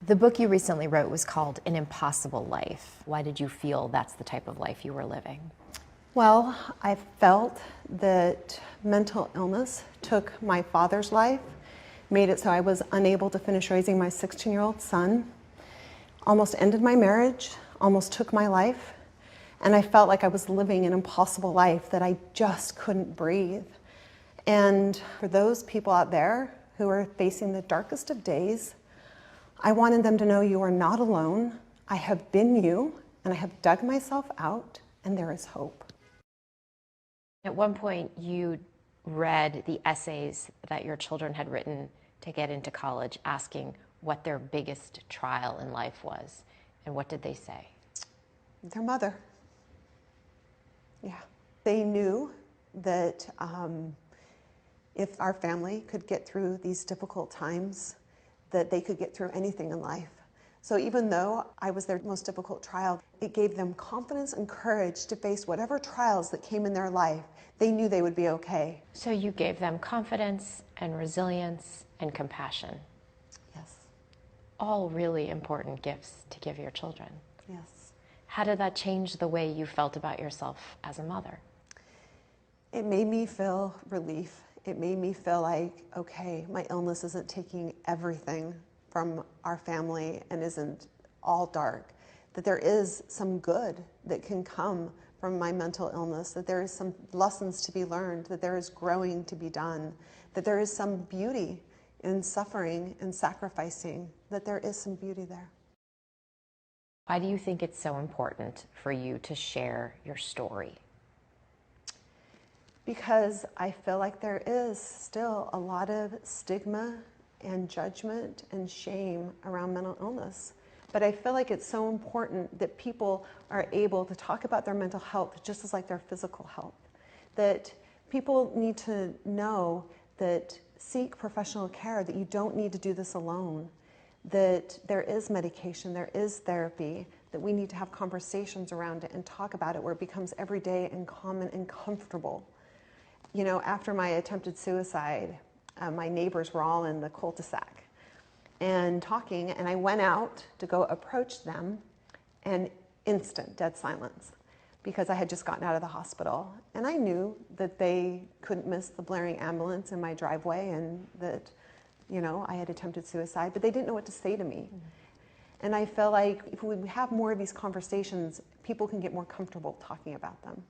The book you recently wrote was called An Impossible Life. Why did you feel that's the type of life you were living? Well, I felt that mental illness took my father's life, made it so I was unable to finish raising my 16-year-old son, almost ended my marriage, almost took my life, and I felt like I was living an impossible life that I just couldn't breathe. And for those people out there who are facing the darkest of days, I wanted them to know you are not alone. I have been you, and I have dug myself out, and there is hope. At one point, you read the essays that your children had written to get into college, asking what their biggest trial in life was. And what did they say? Their mother. Yeah. They knew that if our family could get through these difficult times, that they could get through anything in life. So even though I was their most difficult trial, it gave them confidence and courage to face whatever trials that came in their life. They knew they would be okay. So you gave them confidence and resilience and compassion. Yes. All really important gifts to give your children. Yes. How did that change the way you felt about yourself as a mother? It made me feel relief. It made me feel like, okay, my illness isn't taking everything from our family and isn't all dark, that there is some good that can come from my mental illness, that there is some lessons to be learned, that there is growing to be done, that there is some beauty in suffering and sacrificing, that there is some beauty there. Why do you think it's so important for you to share your story? Because I feel like there is still a lot of stigma and judgment and shame around mental illness. But I feel like it's so important that people are able to talk about their mental health just as like their physical health. That people need to know that seek professional care, that you don't need to do this alone, that there is medication, there is therapy, that we need to have conversations around it and talk about it where it becomes everyday and common and comfortable. You know, after my attempted suicide, my neighbors were all in the cul-de-sac and talking, and I went out to go approach them, and instant dead silence, because I had just gotten out of the hospital. And I knew that they couldn't miss the blaring ambulance in my driveway and that, you know, I had attempted suicide, but they didn't know what to say to me. And I felt like if we have more of these conversations, people can get more comfortable talking about them.